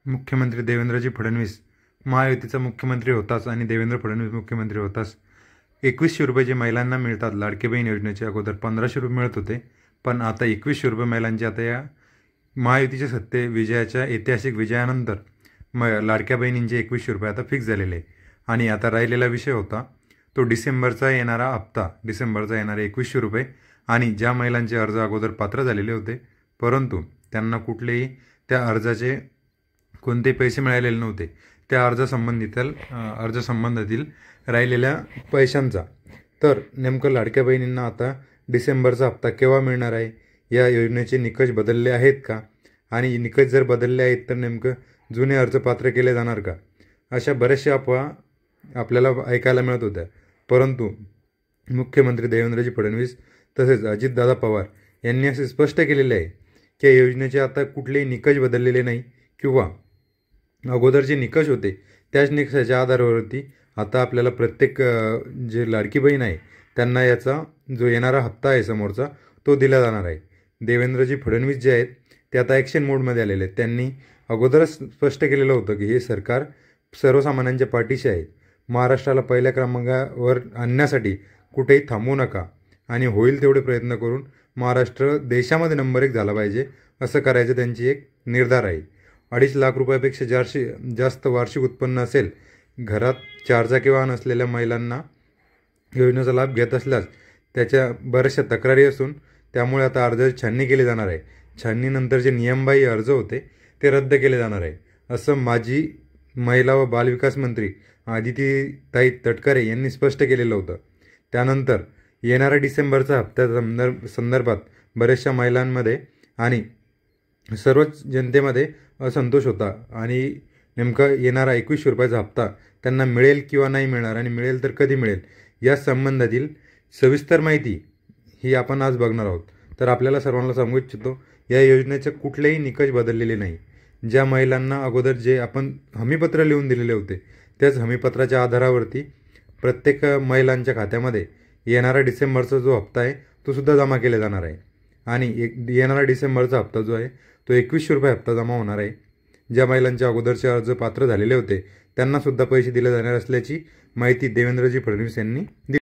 मुख्यमंत्री देवेंद्रजी फडणवीस महायुतीचा मुख्यमंत्री होताच आणि देवेंद्र फडणवीस मुख्यमंत्री होताच 2100 रुपये जे महिलांना मिळतात लाडकी बहीण योजनेचे अगोदर 1500 रुपये मिळत होते, पण आता 2100 रुपये महिलांचे आता या महायुतीच्या सत्ते विजयाच्या ऐतिहासिक विजयानंतर लाडक्या बहिणींचे 2100 रुपये आता फिक्स झालेले आहे. आणि आता राहिलेला विषय होता तो डिसेंबरचा येणारा हप्ता, डिसेंबरचा येणारे 2100 रुपये. आणि ज्या महिलांचे अर्ज अगोदर पात्र झालेले होते परंतु त्यांना कुठलेही त्या अर्जाचे कोणते पैसे मिळालेले नव्हते, त्या अर्जासंबंधातील राहिलेल्या पैशांचा, तर नेमकं लाडक्या बहिणींना आता डिसेंबरचा हप्ता केव्हा मिळणार आहे, या योजनेचे निकष बदलले आहेत का, आणि निकष जर बदलले आहेत तर नेमकं जुने अर्ज पात्र केले जाणार का, अशा बऱ्याचशा अफवा आपल्याला ऐकायला मिळत होत्या. परंतु मुख्यमंत्री देवेंद्रजी फडणवीस तसेच अजितदादा पवार यांनी असे स्पष्ट केलेले आहे की या योजनेचे आता कुठलेही निकष बदललेले नाही किंवा अगोदर जे निकष होते त्याच निकषाच्या आधारावरती आता आपल्याला प्रत्येक जे लाडकी बहीण आहे त्यांना याचा जो येणारा हप्ता आहे समोरचा तो दिला जाणार आहे. देवेंद्रजी फडणवीस जे आहेत ते आता ॲक्शन मोडमध्ये आलेले आहेत. त्यांनी अगोदरच स्पष्ट केलेलं होतं की हे सरकार सर्वसामान्यांच्या पाठीशी आहे, महाराष्ट्राला पहिल्या क्रमांकावर आणण्यासाठी कुठेही थांबू नका आणि होईल तेवढे प्रयत्न करून महाराष्ट्र देशामध्ये नंबर 1 झाला पाहिजे, असं करायचं त्यांची एक निर्धार आहे. 2.5 लाख रुपयापेक्षा जास्त वार्षिक उत्पन्न असेल, घरात 4 चाकी वाहन असलेल्या महिलांना योजनेचा लाभ घेत असल्यास त्याच्या बऱ्याचशा तक्रारी असून त्यामुळे आता अर्जाची छाननी केली जाणार आहे. छाननीनंतर जे नियमबाह्य अर्ज होते ते रद्द केले जाणार आहे, असं माजी महिला व बालविकास मंत्री आदितीताई तटकरे यांनी स्पष्ट केलेलं होतं. त्यानंतर येणाऱ्या डिसेंबरचा हप्त्या संदर्भात बऱ्याचशा महिलांमध्ये आणि सर्वच जनतेमध्ये असंतोष होता आणि नेमका येणारा 2100 रुपयाचा हप्ता त्यांना मिळेल किंवा नाही मिळणार आणि मिळेल तर कधी मिळेल या संबंधातील सविस्तर माहिती ही आपण आज बघणार आहोत. तर आपल्याला सर्वांना सांगू इच्छितो या योजनेचे कुठलेही निकष बदललेले नाही. ज्या महिलांना अगोदर जे आपण हमीपत्र लिहून दिलेले होते त्याच हमीपत्राच्या आधारावरती प्रत्येक महिलांच्या खात्यामध्ये येणारा डिसेंबरचा जो हप्ता आहे तो सुद्धा जमा केला जाणार आहे. आणि येणारा डिसेंबरचा हप्ता जो आहे तो 2100 रुपये हप्ता जमा होणार आहे. ज्या महिलांचे अगोदरचे अर्ज पात्र झालेले होते त्यांनासुद्धा पैसे दिले जाणार असल्याची माहिती देवेंद्रजी फडणवीस यांनी दिली.